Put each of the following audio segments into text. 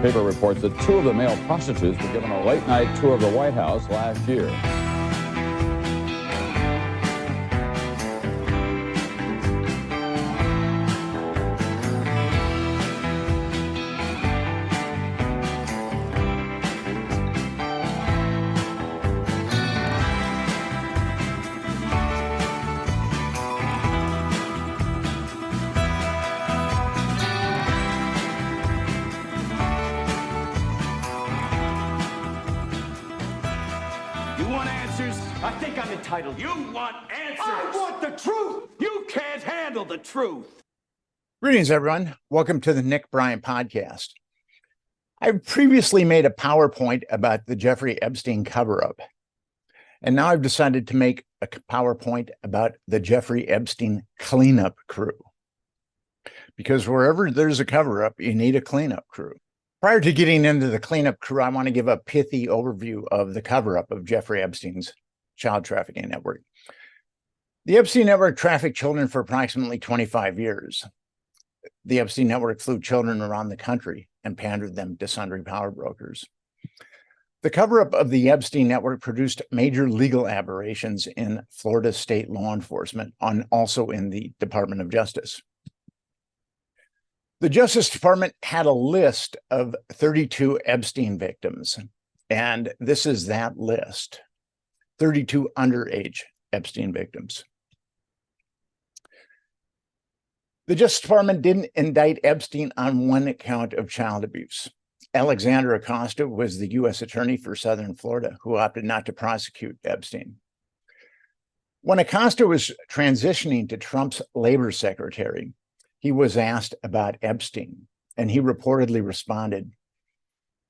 paper reports that two of the male prostitutes were given a late-night tour of the White House last year. I think I'm entitled. You want answers. I want the truth. You can't handle the truth. Greetings, everyone. Welcome to the Nick Bryant podcast. I've previously made a PowerPoint about the Jeffrey Epstein cover-up, and now I've decided to make a PowerPoint about the Jeffrey Epstein cleanup crew. Because wherever there's a cover-up, you need a cleanup crew. Prior to getting into the cleanup crew, I want to give a pithy overview of the cover-up of Jeffrey Epstein's child trafficking network. The Epstein network trafficked children for approximately 25 years. The Epstein network flew children around the country and pandered them to sundry power brokers. The cover-up of the Epstein network produced major legal aberrations in Florida state law enforcement and also in the Department of Justice. The Justice Department had a list of 32 Epstein victims, and this is that list. 32 underage Epstein victims. The Justice Department didn't indict Epstein on one count of child abuse. Alexander Acosta was the U.S. Attorney for Southern Florida who opted not to prosecute Epstein. When Acosta was transitioning to Trump's labor secretary, he was asked about Epstein, and he reportedly responded,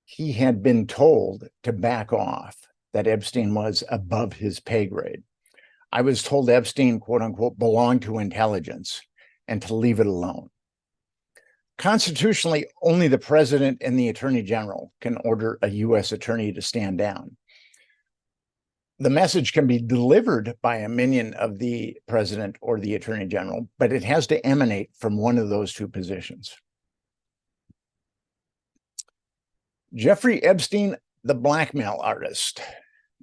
he had been told to back off, that Epstein was above his pay grade. I was told Epstein, quote unquote, belonged to intelligence and to leave it alone. Constitutionally, only the president and the attorney general can order a U.S. attorney to stand down. The message can be delivered by a minion of the president or the attorney general, but it has to emanate from one of those two positions. Jeffrey Epstein, the blackmail artist.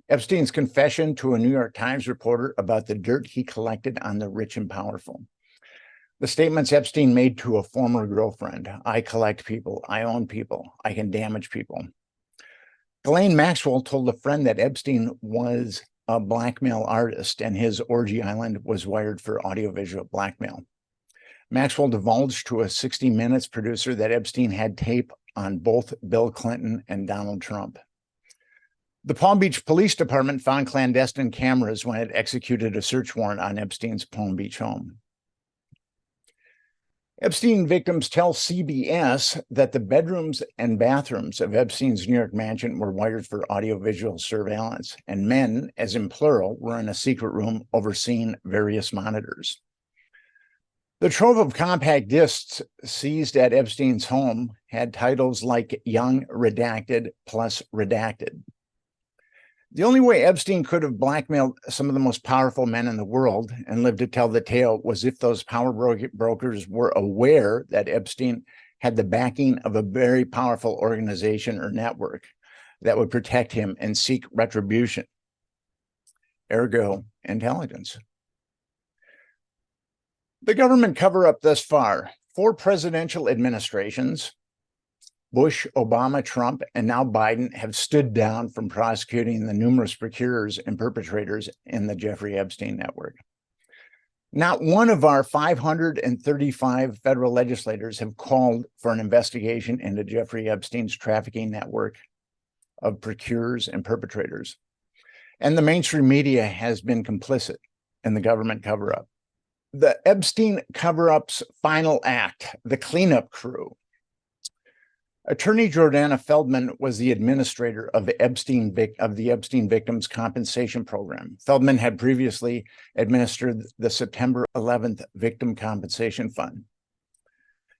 Epstein's confession to a New York Times reporter about the dirt he collected on the rich and powerful. The statements Epstein made to a former girlfriend, I collect people, I own people, I can damage people. Ghislaine Maxwell told a friend that Epstein was a blackmail artist and his orgy island was wired for audiovisual blackmail. Maxwell divulged to a 60 Minutes producer that Epstein had tape on both Bill Clinton and Donald Trump. The Palm Beach Police Department found clandestine cameras when it executed a search warrant on Epstein's Palm Beach home. Epstein victims tell CBS that the bedrooms and bathrooms of Epstein's New York mansion were wired for audiovisual surveillance, and men, as in plural, were in a secret room overseeing various monitors. The trove of compact discs seized at Epstein's home had titles like Young Redacted plus Redacted. The only way Epstein could have blackmailed some of the most powerful men in the world and lived to tell the tale was if those power brokers were aware that Epstein had the backing of a very powerful organization or network that would protect him and seek retribution. Ergo, intelligence. The government cover-up thus far, 4 presidential administrations, Bush, Obama, Trump, and now Biden have stood down from prosecuting the numerous procurers and perpetrators in the Jeffrey Epstein network. Not one of our 535 federal legislators have called for an investigation into Jeffrey Epstein's trafficking network of procurers and perpetrators. And the mainstream media has been complicit in the government cover-up. The Epstein cover-up's final act, the cleanup crew. Attorney Jordana Feldman was the administrator of the Epstein Victims Compensation Program. Feldman had previously administered the September 11th Victim Compensation Fund.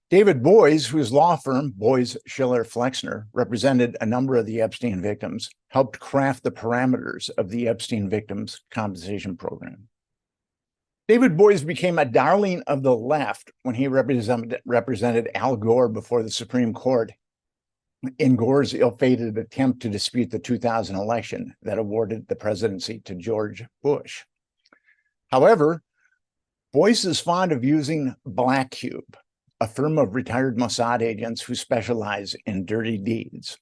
David Boies, whose law firm, Boies, Schiller, Flexner, represented a number of the Epstein victims, helped craft the parameters of the Epstein Victims Compensation Program. David Boies became a darling of the left when he represented Al Gore before the Supreme Court in Gore's ill-fated attempt to dispute the 2000 election that awarded the presidency to George Bush. However, Boyce is fond of using Black Cube, a firm of retired Mossad agents who specialize in dirty deeds.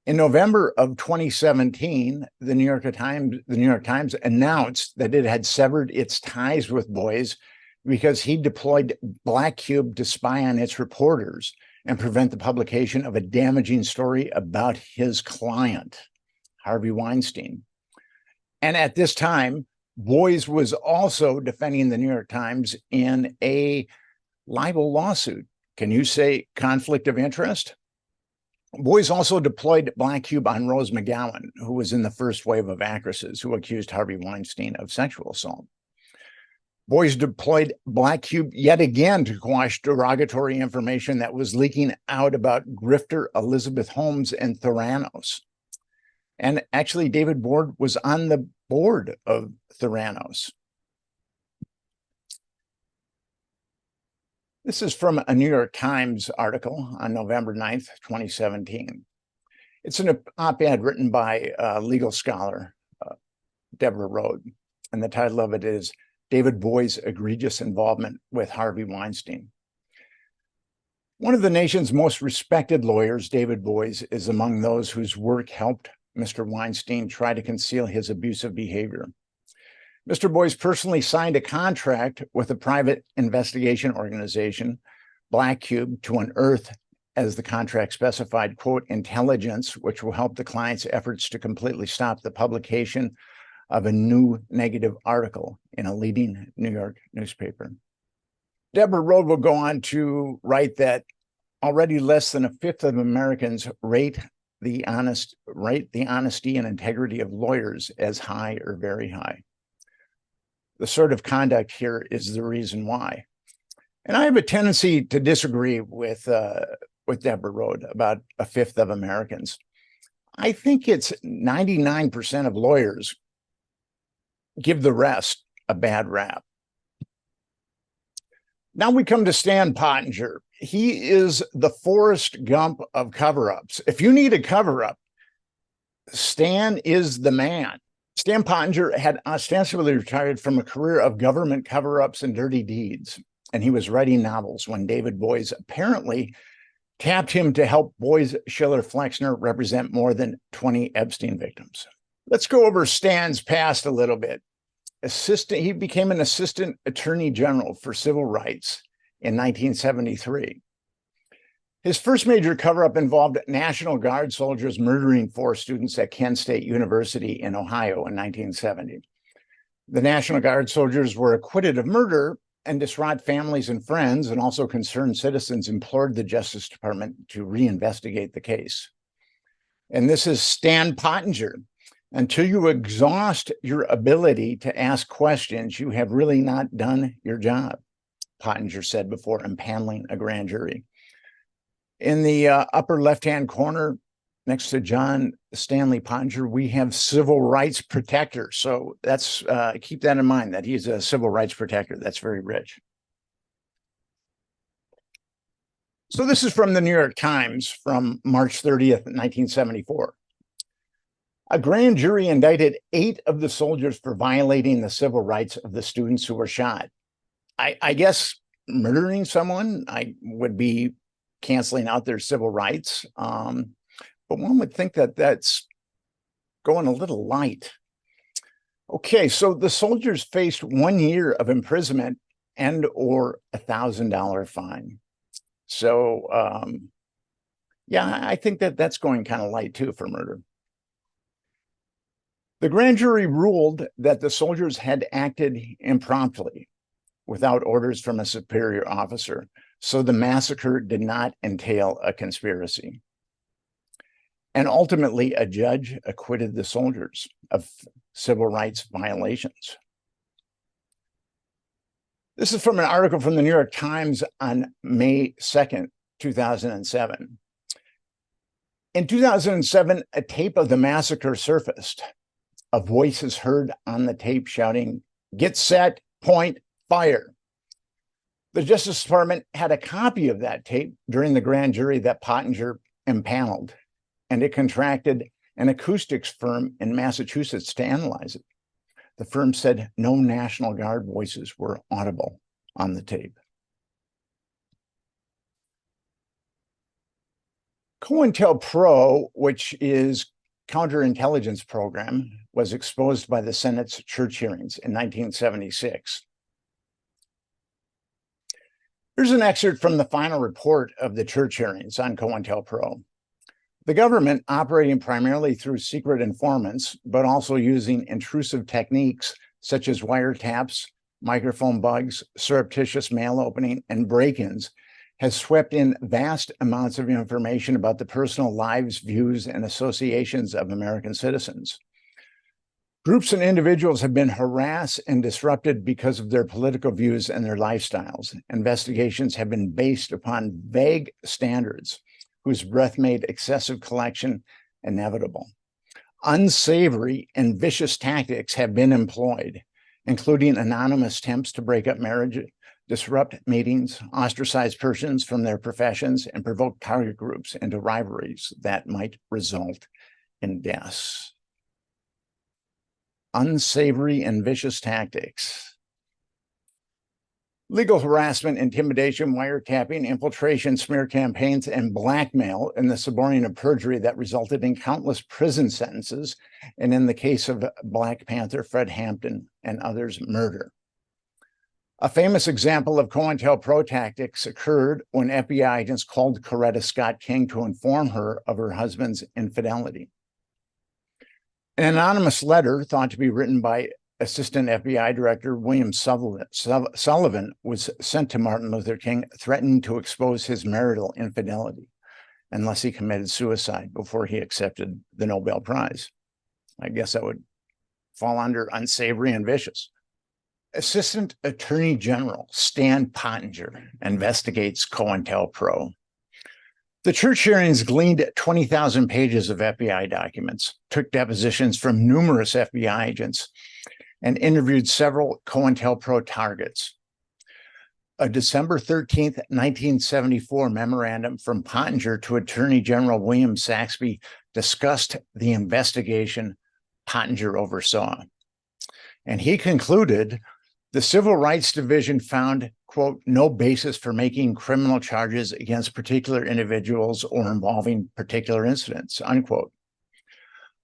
In November of 2017, the New York Times announced that it had severed its ties with Boyce because he deployed Black Cube to spy on its reporters and prevent the publication of a damaging story about his client, Harvey Weinstein. And at this time, Boyce was also defending the New York Times in a libel lawsuit. Can you say conflict of interest? Boyce also deployed Black Cube on Rose McGowan, who was in the first wave of actresses who accused Harvey Weinstein of sexual assault. Boyce deployed Black Cube yet again to quash derogatory information that was leaking out about grifter Elizabeth Holmes and Theranos. And actually, David Board was on the board of Theranos. This is from a New York Times article on November 9th, 2017. It's an op-ed written by legal scholar Deborah Rode, and the title of it is David Boyce's Egregious Involvement with Harvey Weinstein. One of the nation's most respected lawyers, David Boyce, is among those whose work helped Mr. Weinstein try to conceal his abusive behavior. Mr. Boyce personally signed a contract with a private investigation organization, Black Cube, to unearth, as the contract specified, quote, intelligence, which will help the client's efforts to completely stop the publication of a new negative article in a leading New York newspaper. Deborah Rode will go on to write that already less than a fifth of Americans rate the honesty and integrity of lawyers as high or very high. The sort of conduct here is the reason why. And I have a tendency to disagree with Deborah Rode about a fifth of Americans. I think it's 99% of lawyers give the rest a bad rap. Now we come to Stan Pottinger. He is the Forrest Gump of cover-ups. If you need a cover-up, Stan is the man. Stan Pottinger had ostensibly retired from a career of government cover-ups and dirty deeds, and he was writing novels when David Boyce apparently tapped him to help Boyce Schiller Flexner represent more than 20 Epstein victims. Let's go over Stan's past a little bit. He became an assistant attorney general for civil rights in 1973. His first major cover-up involved National Guard soldiers murdering 4 students at Kent State University in Ohio in 1970. The National Guard soldiers were acquitted of murder, and distraught families and friends, and also concerned citizens, implored the Justice Department to reinvestigate the case. And this is Stan Pottinger. Until you exhaust your ability to ask questions, you have really not done your job, Pottinger said before impaneling a grand jury. In the upper left-hand corner, next to John Stanley Pottinger, we have civil rights protector. So that's keep that in mind, that he's a civil rights protector. That's very rich. So this is from the New York Times from March 30th, 1974. A grand jury indicted 8 of the soldiers for violating the civil rights of the students who were shot. I guess murdering someone would be canceling out their civil rights. But one would think that that's going a little light. Okay, so the soldiers faced 1 year of imprisonment and or $1,000 fine. So, yeah, I think that that's going kind of light too for murder. The grand jury ruled that the soldiers had acted impromptly without orders from a superior officer, so the massacre did not entail a conspiracy. And ultimately, a judge acquitted the soldiers of civil rights violations. This is from an article from the New York Times on May 2nd, 2007. In 2007, a tape of the massacre surfaced. A voice is heard on the tape shouting, "Get set, point, fire." The Justice Department had a copy of that tape during the grand jury that Pottinger impaneled, and it contracted an acoustics firm in Massachusetts to analyze it. The firm said no National Guard voices were audible on the tape. COINTELPRO, which is counterintelligence program, was exposed by the Senate's church hearings in 1976. Here's an excerpt from the final report of the church hearings on COINTELPRO. The government, operating primarily through secret informants, but also using intrusive techniques such as wiretaps, microphone bugs, surreptitious mail opening, and break-ins, has swept in vast amounts of information about the personal lives, views, and associations of American citizens. Groups and individuals have been harassed and disrupted because of their political views and their lifestyles. Investigations have been based upon vague standards whose breath made excessive collection inevitable. Unsavory and vicious tactics have been employed, including anonymous attempts to break up marriage, disrupt meetings, ostracize persons from their professions, and provoke target groups into rivalries that might result in deaths. Unsavory and vicious tactics. Legal harassment, intimidation, wiretapping, infiltration, smear campaigns, and blackmail in the suborning of perjury that resulted in countless prison sentences, and in the case of Black Panther, Fred Hampton, and others, murder. A famous example of COINTELPRO tactics occurred when FBI agents called Coretta Scott King to inform her of her husband's infidelity. An anonymous letter thought to be written by Assistant FBI Director William Sullivan was sent to Martin Luther King, threatening to expose his marital infidelity unless he committed suicide before he accepted the Nobel Prize. I guess that would fall under unsavory and vicious. Assistant Attorney General Stan Pottinger investigates COINTELPRO. The church hearings gleaned 20,000 pages of FBI documents, took depositions from numerous FBI agents, and interviewed several COINTELPRO targets. A December 13th, 1974 memorandum from Pottinger to Attorney General William Saxby discussed the investigation Pottinger oversaw. And he concluded the Civil Rights Division found, quote, no basis for making criminal charges against particular individuals or involving particular incidents, unquote.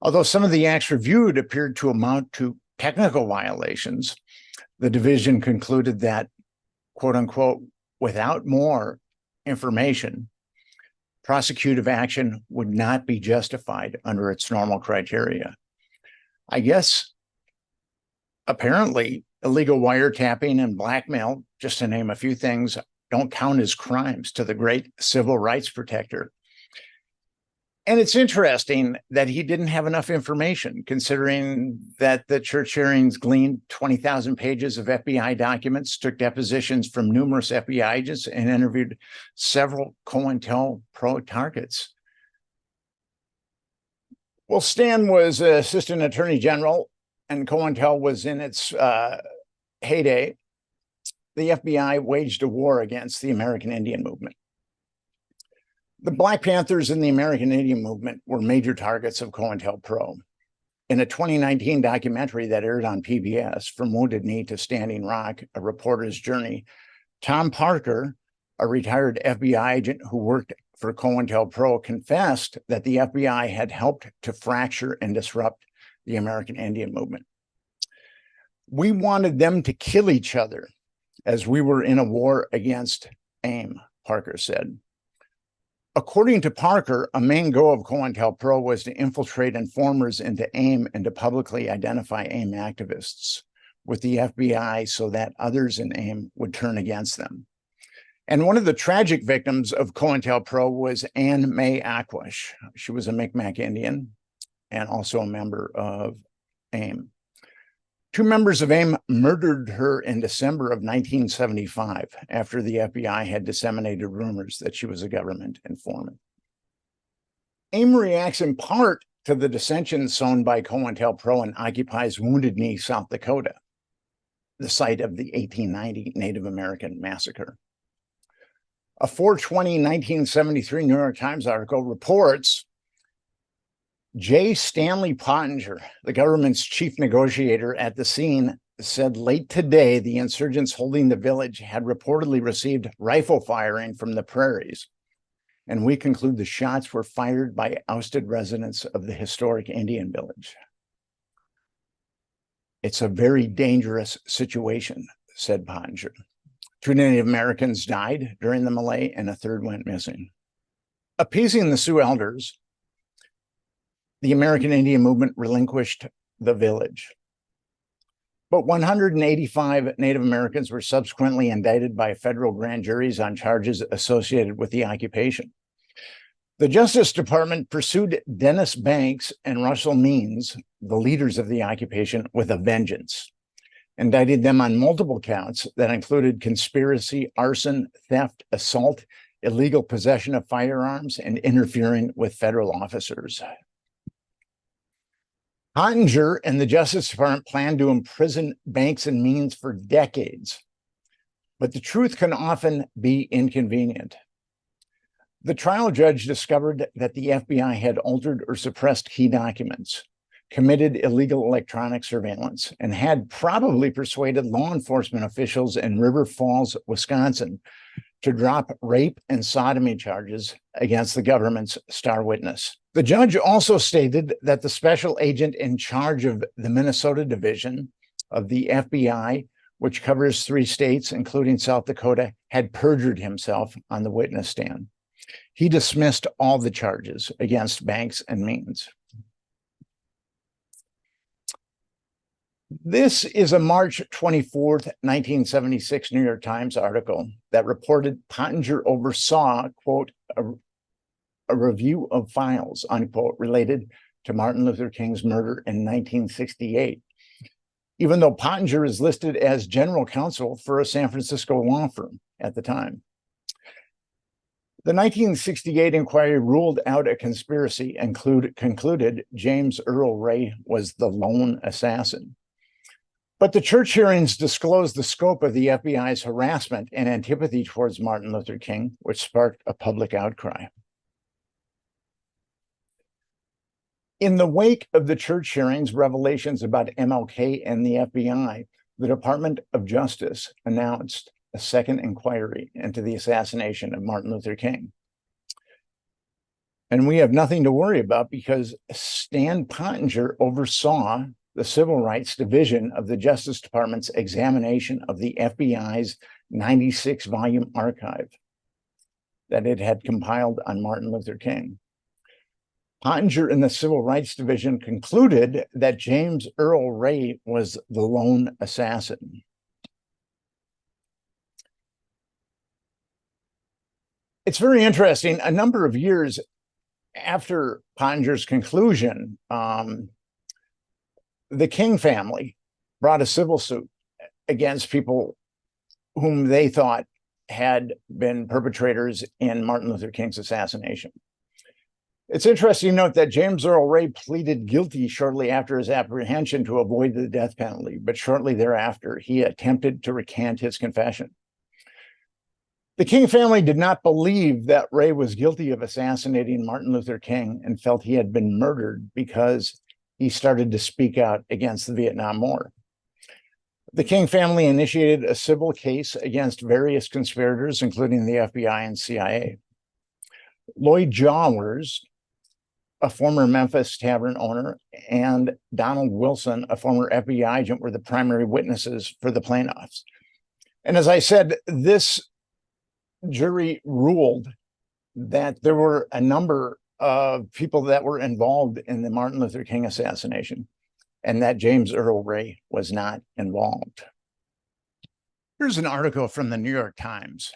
Although some of the acts reviewed appeared to amount to technical violations, the division concluded that, quote unquote, without more information, prosecutive action would not be justified under its normal criteria. I guess, apparently, illegal wiretapping and blackmail, just to name a few things, don't count as crimes to the great civil rights protector. And it's interesting that he didn't have enough information, considering that the church hearings gleaned 20,000 pages of FBI documents, took depositions from numerous FBI agents, and interviewed several COINTELPRO targets. Well, Stan was Assistant Attorney General, and COINTEL was in its heyday. The FBI waged a war against the American Indian movement. The Black Panthers and the American Indian movement were major targets of COINTELPRO. In a 2019 documentary that aired on PBS, From Wounded Knee to Standing Rock, A Reporter's Journey, Tom Parker, a retired FBI agent who worked for COINTELPRO, confessed that the FBI had helped to fracture and disrupt the American Indian movement. We wanted them to kill each other as we were in a war against AIM, Parker said. According to Parker, a main goal of COINTELPRO was to infiltrate informers into AIM and to publicly identify AIM activists with the FBI so that others in AIM would turn against them. And one of the tragic victims of COINTELPRO was Anne Mae Aquash. She was a Micmac Indian and also a member of AIM. Two members of AIM murdered her in December of 1975 after the FBI had disseminated rumors that she was a government informant. AIM reacts in part to the dissensions sown by COINTELPRO and occupies Wounded Knee, South Dakota, the site of the 1890 Native American massacre. A 4/20 1973 New York Times article reports J. Stanley Pottinger, the government's chief negotiator at the scene, said late today the insurgents holding the village had reportedly received rifle firing from the prairies. And we conclude the shots were fired by ousted residents of the historic Indian village. It's a very dangerous situation, said Pottinger. 2 Native Americans died during the melee and a third went missing. Appeasing the Sioux elders, the American Indian movement relinquished the village. But 185 Native Americans were subsequently indicted by federal grand juries on charges associated with the occupation. The Justice Department pursued Dennis Banks and Russell Means, the leaders of the occupation, with a vengeance, indicted them on multiple counts that included conspiracy, arson, theft, assault, illegal possession of firearms, and interfering with federal officers. Pottinger and the Justice Department planned to imprison Banks and Means for decades, but the truth can often be inconvenient. The trial judge discovered that the FBI had altered or suppressed key documents, committed illegal electronic surveillance, and had probably persuaded law enforcement officials in River Falls, Wisconsin, to drop rape and sodomy charges against the government's star witness. The judge also stated that the special agent in charge of the Minnesota division of the FBI, which covers 3 states, including South Dakota, had perjured himself on the witness stand. He dismissed all the charges against Banks and Means. This is a March 24th, 1976 New York Times article that reported Pottinger oversaw, quote, a review of files, unquote, related to Martin Luther King's murder in 1968, even though Pottinger is listed as general counsel for a San Francisco law firm at the time. The 1968 inquiry ruled out a conspiracy and concluded James Earl Ray was the lone assassin. But the church hearings disclosed the scope of the FBI's harassment and antipathy towards Martin Luther King, which sparked a public outcry. In the wake of the church hearings, revelations about MLK and the FBI, the Department of Justice announced a second inquiry into the assassination of Martin Luther King. And we have nothing to worry about because Stan Pottinger oversaw the Civil Rights Division of the Justice Department's examination of the FBI's 96-volume archive that it had compiled on Martin Luther King. Pottinger and the Civil Rights Division concluded that James Earl Ray was the lone assassin. It's very interesting. A number of years after Pottinger's conclusion, the King family brought a civil suit against people whom they thought had been perpetrators in Martin Luther King's assassination. It's interesting to note that James Earl Ray pleaded guilty shortly after his apprehension to avoid the death penalty, but shortly thereafter, he attempted to recant his confession. The King family did not believe that Ray was guilty of assassinating Martin Luther King and felt he had been murdered because he started to speak out against the Vietnam War. The King family initiated a civil case against various conspirators, including the FBI and CIA. Lloyd Jawers, a former Memphis tavern owner, and Donald Wilson, a former FBI agent, were the primary witnesses for the plaintiffs. And as I said, this jury ruled that there were a number of people that were involved in the Martin Luther King assassination and that James Earl Ray was not involved. Here's an article from the New York Times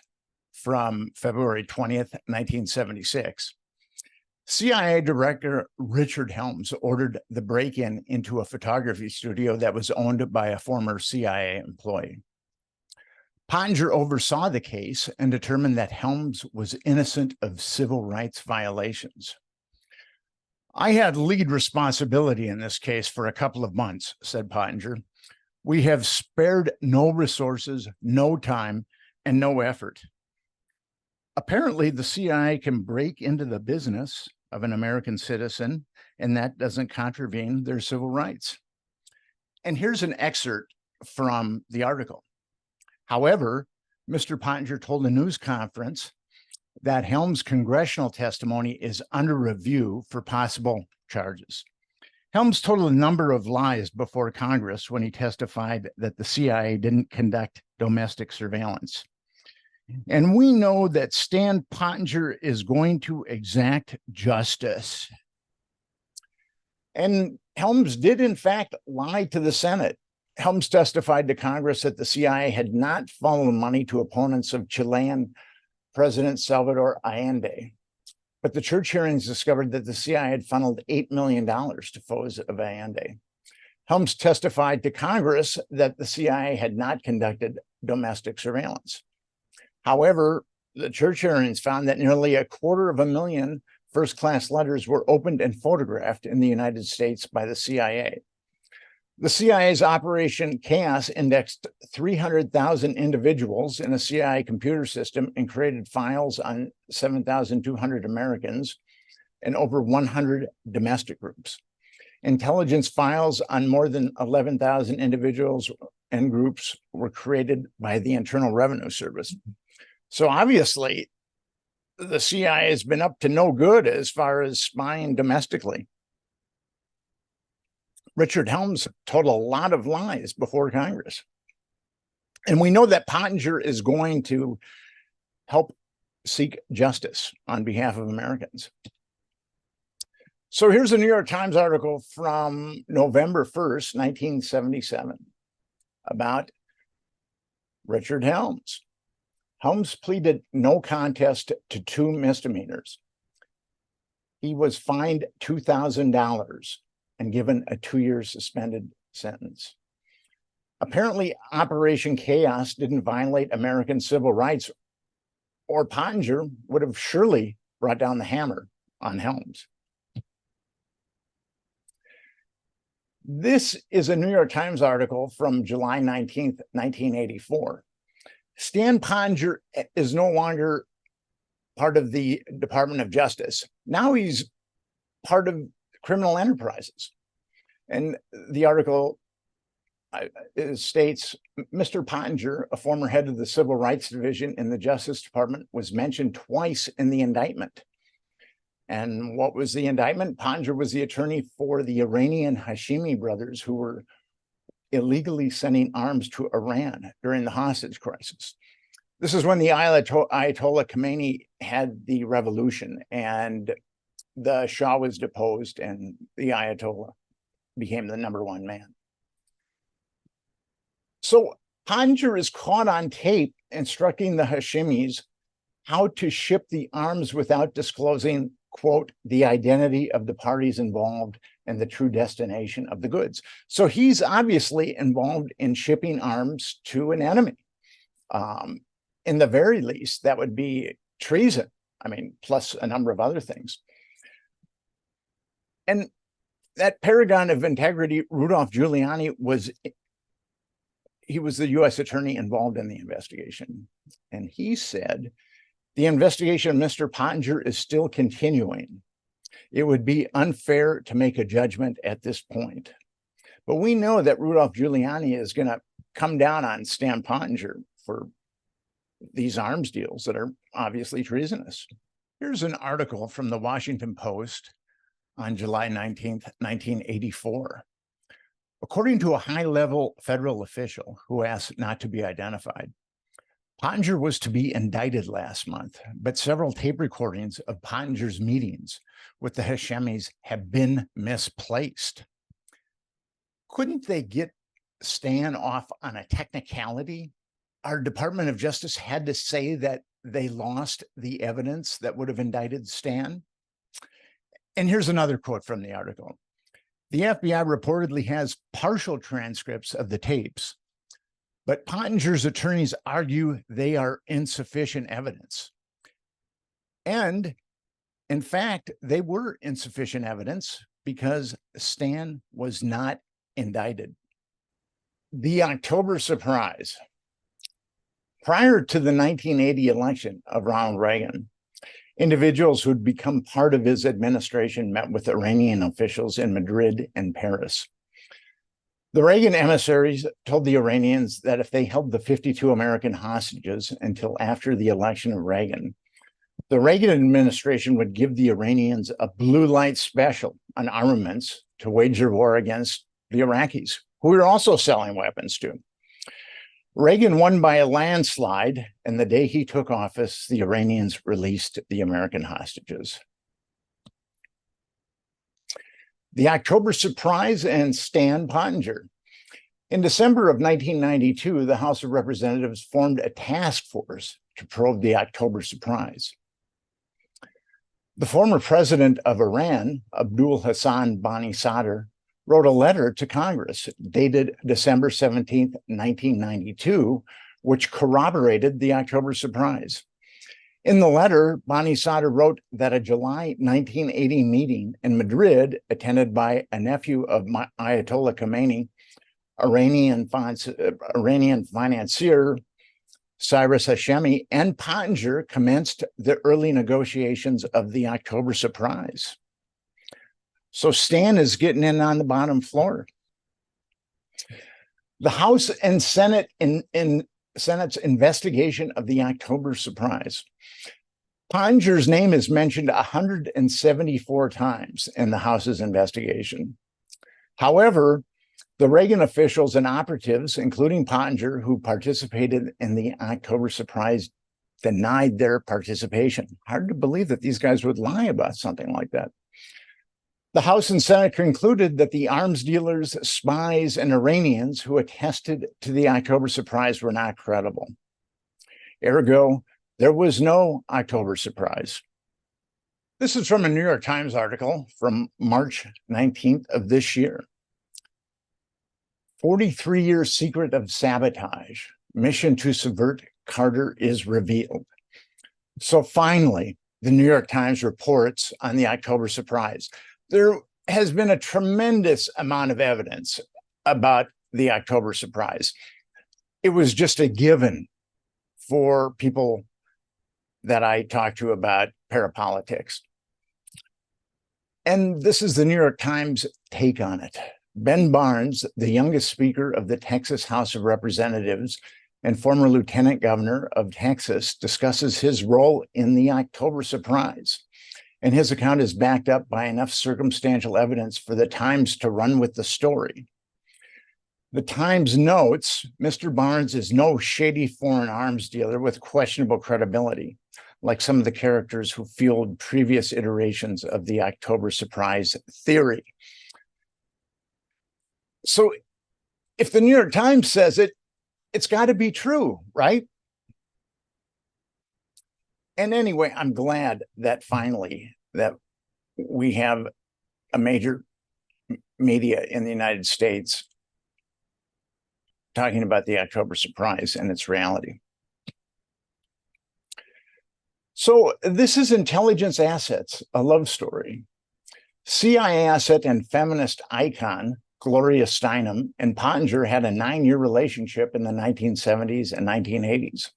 from February 20th, 1976. CIA Director Richard Helms ordered the break-in into a photography studio that was owned by a former CIA employee. Pottinger oversaw the case and determined that Helms was innocent of civil rights violations. I had lead responsibility in this case for a couple of months, said Pottinger. We have spared no resources, no time, and no effort. Apparently, the CIA can break into the business of an American citizen, and that doesn't contravene their civil rights. And here's an excerpt from the article. However, Mr. Pottinger told a news conference that Helms' congressional testimony is under review for possible charges. Helms told a number of lies before Congress when he testified that the CIA didn't conduct domestic surveillance. And we know that Stan Pottinger is going to exact justice. And Helms did, in fact, lie to the Senate. Helms testified to Congress that the CIA had not funneled money to opponents of Chilean President Salvador Allende. But the church hearings discovered that the CIA had funneled $8 million to foes of Allende. Helms testified to Congress that the CIA had not conducted domestic surveillance. However, the church hearings found that nearly 250,000 first-class letters were opened and photographed in the United States by the CIA. The CIA's Operation Chaos indexed 300,000 individuals in a CIA computer system and created files on 7,200 Americans and over 100 domestic groups. Intelligence files on more than 11,000 individuals and groups were created by the Internal Revenue Service. So obviously, the CIA has been up to no good as far as spying domestically. Richard Helms told a lot of lies before Congress. And we know that Pottinger is going to help seek justice on behalf of Americans. So here's a New York Times article from November 1st, 1977, about Richard Helms. Helms pleaded no contest to 2 misdemeanors. He was fined $2,000 and given a 2-year suspended sentence. Apparently, Operation Chaos didn't violate American civil rights, or Pottinger would have surely brought down the hammer on Helms. This is a New York Times article from July 19th, 1984. Stan Pottinger is no longer part of the Department of Justice. Now he's part of criminal enterprises. And the article states, Mr. Pottinger, a former head of the Civil Rights Division in the Justice Department, was mentioned twice in the indictment. And what was the indictment? Pottinger was the attorney for the Iranian Hashemi brothers who were illegally sending arms to Iran during the hostage crisis. This is when the Ayatollah Khomeini had the revolution and the Shah was deposed and the Ayatollah became the #1 man. So Pottinger is caught on tape instructing the Hashemis how to ship the arms without disclosing, quote, the identity of the parties involved and the true destination of the goods. So he's obviously involved in shipping arms to an enemy. In the very least, that would be treason. I mean, plus a number of other things. And that paragon of integrity, Rudolph Giuliani, was the U.S. attorney involved in the investigation. And he said, the investigation of Mr. Pottinger is still continuing. It would be unfair to make a judgment at this point. But we know that Rudolph Giuliani is going to come down on Stan Pottinger for these arms deals that are obviously treasonous. Here's an article from the Washington Post on July 19th, 1984. According to a high-level federal official who asked not to be identified, Pottinger was to be indicted last month, but several tape recordings of Pottinger's meetings with the Hashemis have been misplaced. Couldn't they get Stan off on a technicality? Our Department of Justice had to say that they lost the evidence that would have indicted Stan. And here's another quote from the article. The FBI reportedly has partial transcripts of the tapes, but Pottinger's attorneys argue they are insufficient evidence. And in fact, they were insufficient evidence because Stan was not indicted. The October surprise. Prior to the 1980 election of Ronald Reagan, individuals who'd become part of his administration met with Iranian officials in Madrid and Paris. The Reagan emissaries told the Iranians that if they held the 52 American hostages until after the election of Reagan, the Reagan administration would give the Iranians a blue light special on armaments to wage their war against the Iraqis, who we were also selling weapons to. Reagan won by a landslide, and the day he took office, the Iranians released the American hostages. The October Surprise and Stan Pottinger. In December of 1992, the House of Representatives formed a task force to probe the October Surprise. The former president of Iran, Abdul Hassan Bani Sadr, wrote a letter to Congress dated December 17, 1992, which corroborated the October Surprise. In the letter, Bani Sadr wrote that a July 1980 meeting in Madrid, attended by a nephew of Ayatollah Khomeini, Iranian financier Cyrus Hashemi, and Pottinger commenced the early negotiations of the October Surprise. So Stan is getting in on the bottom floor. The House and Senate Senate's investigation of the October Surprise. Pottinger's name is mentioned 174 times in the House's investigation. However, the Reagan officials and operatives, including Pottinger, who participated in the October Surprise, denied their participation. Hard to believe that these guys would lie about something like that. The House and Senate concluded that the arms dealers, spies, and Iranians who attested to the October Surprise were not credible. Ergo, there was no October Surprise. This is from a New York Times article from March 19th of this year. 43-year secret of sabotage, mission to subvert Carter is revealed. So finally, the New York Times reports on the October Surprise. There has been a tremendous amount of evidence about the October Surprise. It was just a given for people that I talked to about parapolitics. And this is the New York Times take on it. Ben Barnes, the youngest speaker of the Texas House of Representatives and former lieutenant governor of Texas, discusses his role in the October Surprise. And his account is backed up by enough circumstantial evidence for the Times to run with the story. The Times notes, Mr. Barnes is no shady foreign arms dealer with questionable credibility, like some of the characters who fueled previous iterations of the October Surprise theory. So if the New York Times says it, it's got to be true, right? And anyway, I'm glad that finally that we have a major media in the United States talking about the October Surprise and its reality. So this is Intelligence Assets, a love story. CIA asset and feminist icon Gloria Steinem and Pottinger had a 9-year relationship in the 1970s and 1980s.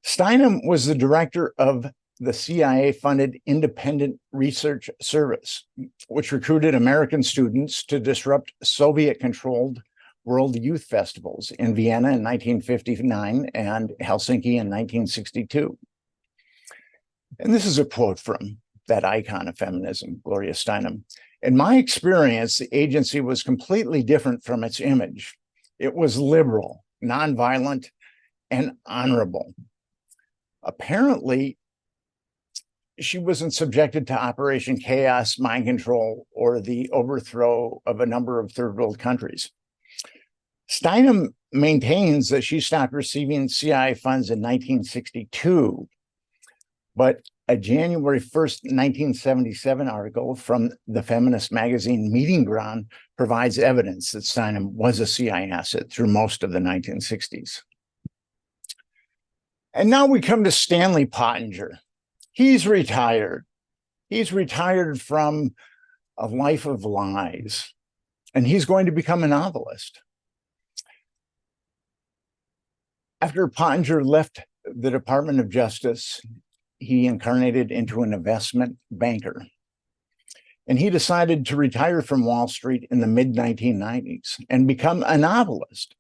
Steinem was the director of the CIA-funded Independent Research Service, which recruited American students to disrupt Soviet-controlled World Youth Festivals in Vienna in 1959 and Helsinki in 1962. And this is a quote from that icon of feminism, Gloria Steinem. In my experience, the agency was completely different from its image. It was liberal, nonviolent, and honorable. Apparently, she wasn't subjected to Operation Chaos, mind control, or the overthrow of a number of third world countries. Steinem maintains that she stopped receiving CIA funds in 1962, but a January 1st, 1977 article from the feminist magazine Meeting Ground provides evidence that Steinem was a CIA asset through most of the 1960s. And now we come to Stanley Pottinger. He's retired. He's retired from a life of lies, and he's going to become a novelist. After Pottinger left the Department of Justice, he incarnated into an investment banker. And he decided to retire from Wall Street in the mid-1990s and become a novelist.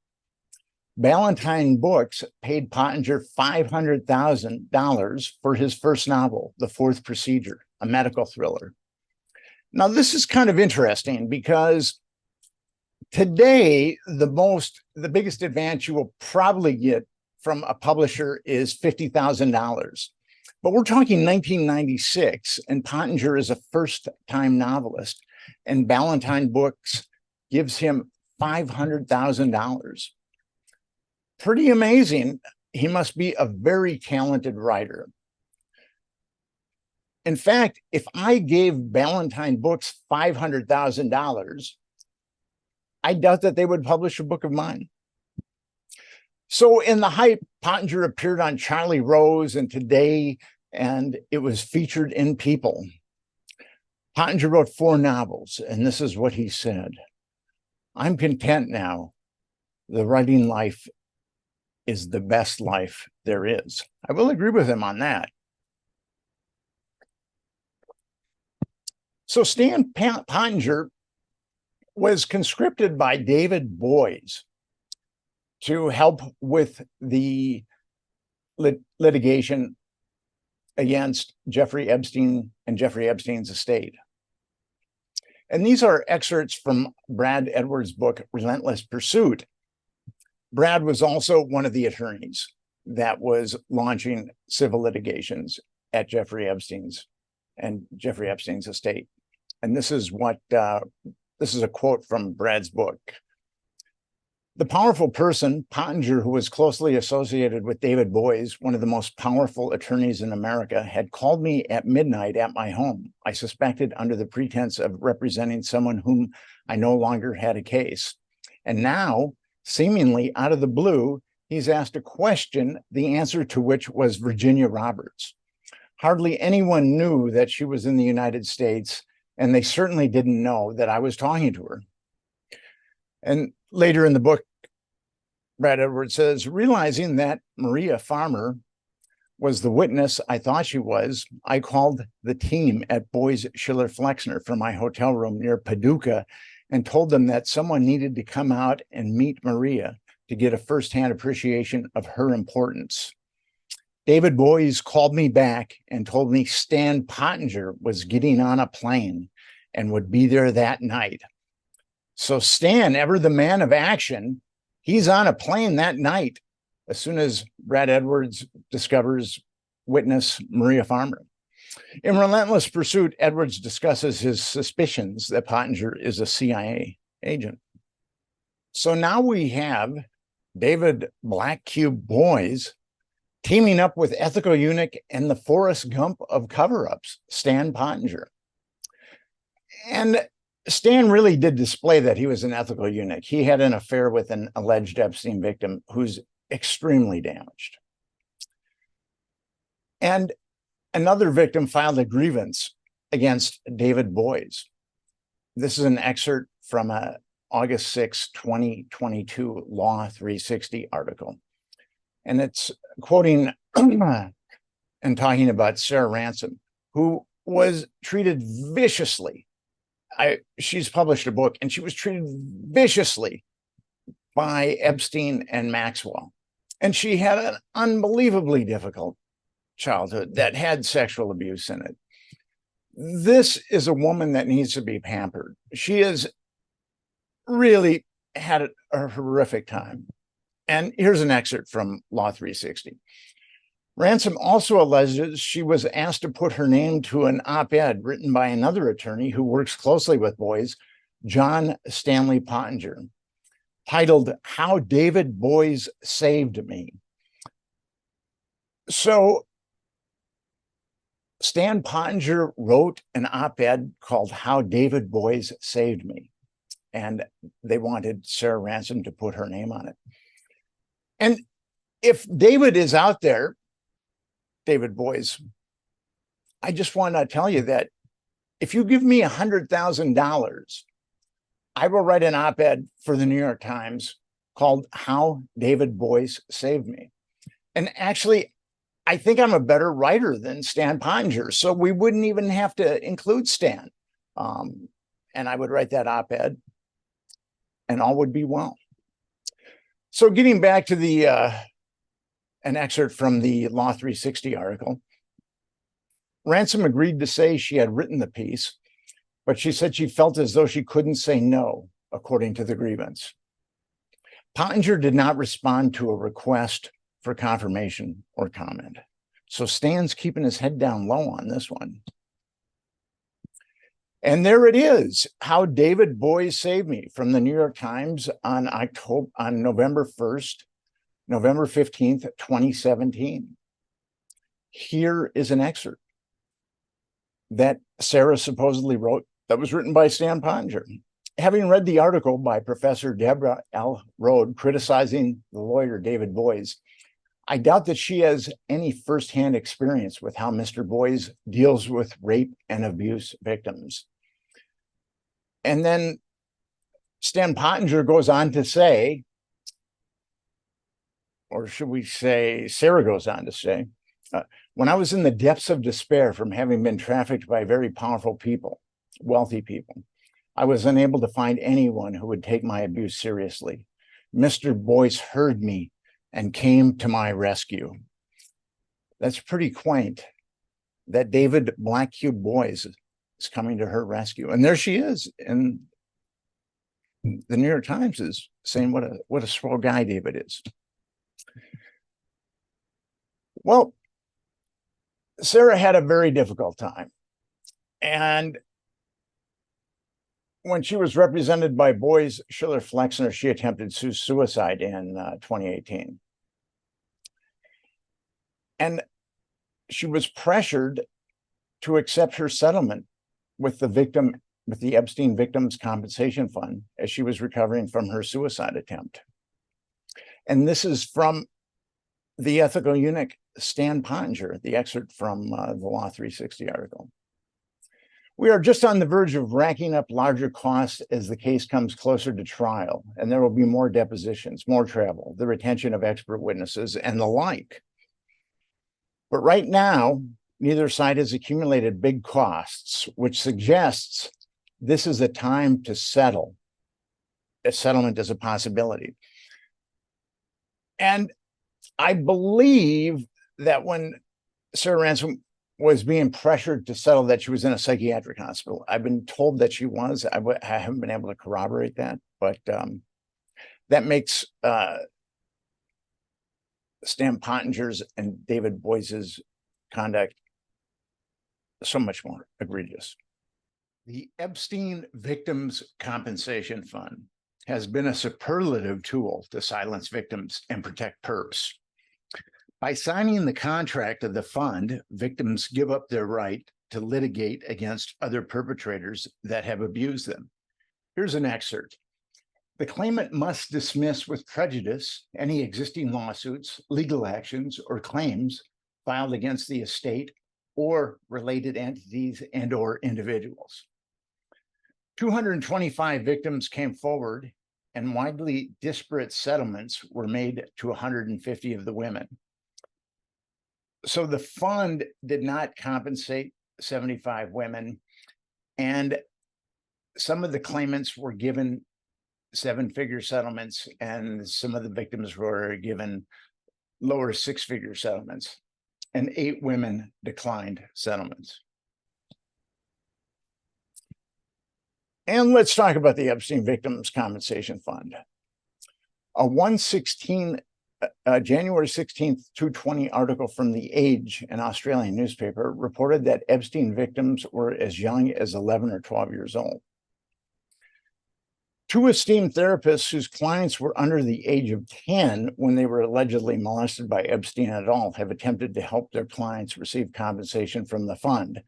Ballantine Books paid Pottinger $500,000 for his first novel, The Fourth Procedure, a medical thriller. Now, this is kind of interesting because today, the biggest advance you will probably get from a publisher is $50,000. But we're talking 1996, and Pottinger is a first-time novelist, and Ballantine Books gives him $500,000. Pretty amazing. He must be a very talented writer. In fact, if I gave Ballantine Books $500,000, I doubt that they would publish a book of mine. So in the hype, Pottinger appeared on Charlie Rose and Today, and it was featured in People. Pottinger wrote 4 novels, and this is what he said. I'm content now. The writing life is the best life there is. I will agree with him on that. So Stan Pottinger was conscripted by David Boies to help with the litigation against Jeffrey Epstein and Jeffrey Epstein's estate. And these are excerpts from Brad Edwards' book, Relentless Pursuit. Brad was also one of the attorneys that was launching civil litigations at Jeffrey Epstein's estate. And this is a quote from Brad's book. The powerful person, Pottinger, who was closely associated with David Boies, one of the most powerful attorneys in America, had called me at midnight at my home. I suspected under the pretense of representing someone whom I no longer had a case. And now, seemingly out of the blue, he's asked a question, the answer to which was Virginia Roberts. Hardly anyone knew that she was in the United States, and they certainly didn't know that I was talking to her. And later in the book, Brad Edwards says, realizing that Maria Farmer was the witness I thought she was, I called the team at Boies Schiller Flexner from my hotel room near Paducah and told them that someone needed to come out and meet Maria to get a firsthand appreciation of her importance. David Boies called me back and told me Stan Pottinger was getting on a plane and would be there that night. So Stan, ever the man of action, he's on a plane that night as soon as Brad Edwards discovers witness Maria Farmer. In Relentless Pursuit, Edwards discusses his suspicions that Pottinger is a CIA agent. So now we have David Black Cube Boies teaming up with ethical eunuch and the Forrest Gump of cover-ups, Stan Pottinger. And Stan really did display that he was an ethical eunuch. He had an affair with an alleged Epstein victim who's extremely damaged. And another victim filed a grievance against David Boies. This is an excerpt from a August 6, 2022 Law 360 article. And it's quoting and talking about Sarah Ransom, who was treated viciously. She's published a book, and she was treated viciously by Epstein and Maxwell. And she had an unbelievably difficult childhood that had sexual abuse in it. This is a woman that needs to be pampered. She has really had a horrific time. And here's an excerpt from Law 360. Ransom also alleges she was asked to put her name to an op-ed written by another attorney who works closely with Boies, John Stanley Pottinger, titled How David Boies Saved Me. So Stan Pottinger wrote an op-ed called How David Boies Saved Me, and they wanted Sarah Ransom to put her name on it. And if David is out there, David Boies, I just want to tell you that if you give me $100,000, I will write an op-ed for the New York Times called How David Boies Saved Me. And actually, I think I'm a better writer than Stan Pottinger, so we wouldn't even have to include Stan. And I would write that op-ed, and all would be well. So getting back to the an excerpt from the Law 360 article, Ransom agreed to say she had written the piece, but she said she felt as though she couldn't say no, according to the grievance. Pottinger did not respond to a request for confirmation or comment. So Stan's keeping his head down low on this one. And there it is, How David Boies Saved Me, from the New York Times on November 1st, November 15th, 2017. Here is an excerpt that Sarah supposedly wrote that was written by Stan Pottinger. Having read the article by Professor Deborah L. Rode criticizing the lawyer David Boies, I doubt that she has any firsthand experience with how Mr. Boies deals with rape and abuse victims. And then Stan Pottinger goes on to say, or should we say, Sarah goes on to say, when I was in the depths of despair from having been trafficked by very powerful people, wealthy people, I was unable to find anyone who would take my abuse seriously. Mr. Boies heard me and came to my rescue. That's pretty quaint that David Black Cube Boies is coming to her rescue. And there she is. And the New York Times is saying what a swell guy David is. Well, Sarah had a very difficult time. And when she was represented by Boies Schiller Flexner, she attempted suicide in 2018. And she was pressured to accept her settlement with the Epstein Victims Compensation Fund as she was recovering from her suicide attempt. And this is from the ethical eunuch Stan Pottinger, the excerpt from the Law 360 article. We are just on the verge of racking up larger costs as the case comes closer to trial, and there will be more depositions, more travel, the retention of expert witnesses, and the like. But right now, neither side has accumulated big costs, which suggests this is a time to settle. A settlement is a possibility. And I believe that when Sarah Ransom was being pressured to settle, that she was in a psychiatric hospital. I've been told that she was. I haven't been able to corroborate that, but that makes Stan Pottinger's and David Boies' conduct so much more egregious. The Epstein Victims Compensation Fund has been a superlative tool to silence victims and protect perps. By signing the contract of the fund, victims give up their right to litigate against other perpetrators that have abused them. Here's an excerpt. The claimant must dismiss with prejudice any existing lawsuits, legal actions, or claims filed against the estate or related entities and/or individuals. 225 victims came forward, and widely disparate settlements were made to 150 of the women. So the fund did not compensate 75 women, and some of the claimants were given seven-figure settlements, and some of the victims were given lower six-figure settlements, and 8 women declined settlements. And let's talk about the Epstein Victims Compensation Fund. A January 16th, 2020 article from The Age, an Australian newspaper, reported that Epstein victims were as young as 11 or 12 years old. 2 esteemed therapists whose clients were under the age of 10 when they were allegedly molested by Epstein et al. Have attempted to help their clients receive compensation from the fund,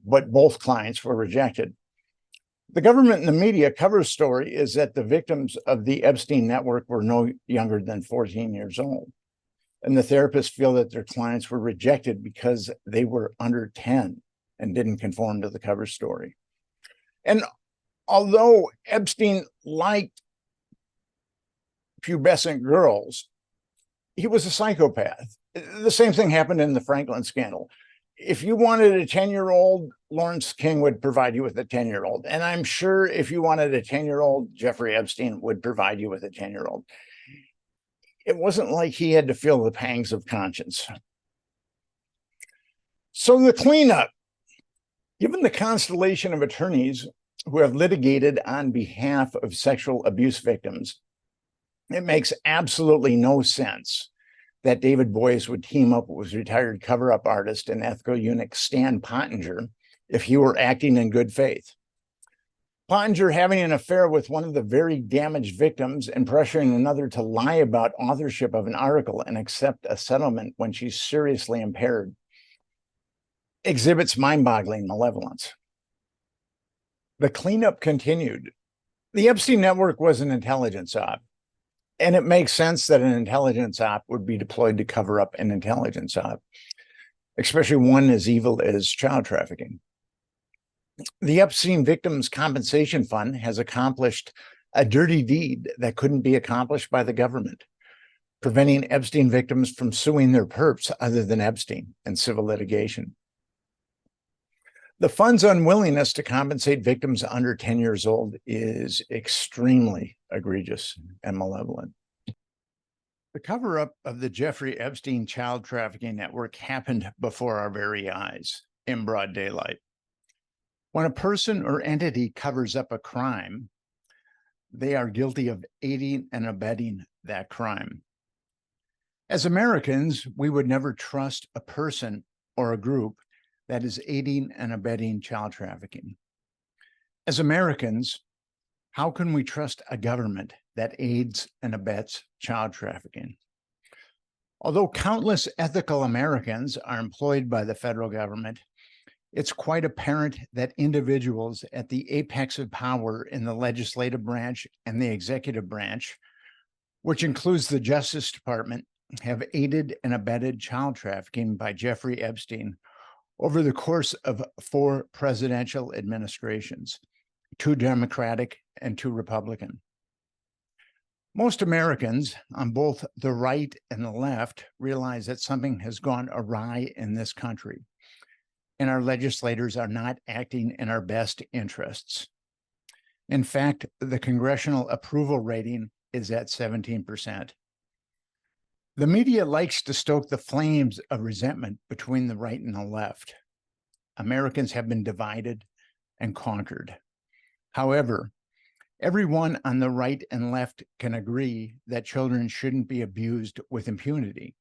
but both clients were rejected. The government and the media cover story is that the victims of the Epstein network were no younger than 14 years old. And the therapists feel that their clients were rejected because they were under 10 and didn't conform to the cover story. And although Epstein liked pubescent girls, he was a psychopath. The same thing happened in the Franklin scandal. If you wanted a 10-year-old, Lawrence King would provide you with a 10-year-old. And I'm sure if you wanted a 10-year-old, Jeffrey Epstein would provide you with a 10-year-old. It wasn't like he had to feel the pangs of conscience. So the cleanup, given the constellation of attorneys who have litigated on behalf of sexual abuse victims, it makes absolutely no sense that David Boies would team up with retired cover-up artist and ethical eunuch Stan Pottinger if he were acting in good faith. Pottinger having an affair with one of the very damaged victims and pressuring another to lie about authorship of an article and accept a settlement when she's seriously impaired exhibits mind-boggling malevolence. The cleanup continued. The Epstein network was an intelligence op, and it makes sense that an intelligence op would be deployed to cover up an intelligence op, especially one as evil as child trafficking. The Epstein Victims Compensation Fund has accomplished a dirty deed that couldn't be accomplished by the government, preventing Epstein victims from suing their perps other than Epstein in civil litigation. The fund's unwillingness to compensate victims under 10 years old is extremely egregious and malevolent. The cover-up of the Jeffrey Epstein child trafficking network happened before our very eyes in broad daylight. When a person or entity covers up a crime, they are guilty of aiding and abetting that crime. As Americans, we would never trust a person or a group that is aiding and abetting child trafficking. As Americans, how can we trust a government that aids and abets child trafficking? Although countless ethical Americans are employed by the federal government, it's quite apparent that individuals at the apex of power in the legislative branch and the executive branch, which includes the Justice Department, have aided and abetted child trafficking by Jeffrey Epstein over the course of 4 presidential administrations, 2 Democratic and 2 Republican. Most Americans on both the right and the left realize that something has gone awry in this country, and our legislators are not acting in our best interests. In fact, the congressional approval rating is at 17%. The media likes to stoke the flames of resentment between the right and the left. Americans have been divided and conquered. However, everyone on the right and left can agree that children shouldn't be abused with impunity,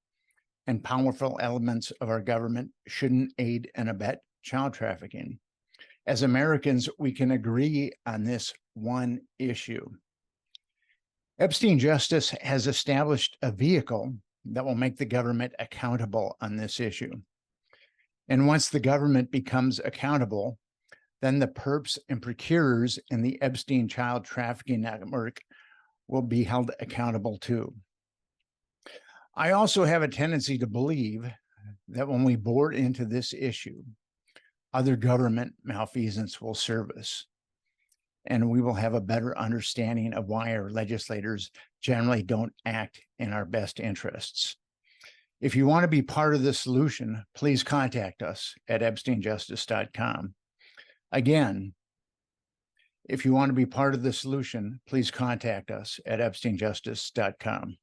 and powerful elements of our government shouldn't aid and abet child trafficking. As Americans, we can agree on this one issue. Epstein Justice has established a vehicle that will make the government accountable on this issue. And once the government becomes accountable, then the perps and procurers in the Epstein child trafficking network will be held accountable too. I also have a tendency to believe that when we bore into this issue, other government malfeasance will surface, and we will have a better understanding of why our legislators generally don't act in our best interests. If you want to be part of the solution, please contact us at epsteinjustice.com. Again, if you want to be part of the solution, please contact us at epsteinjustice.com.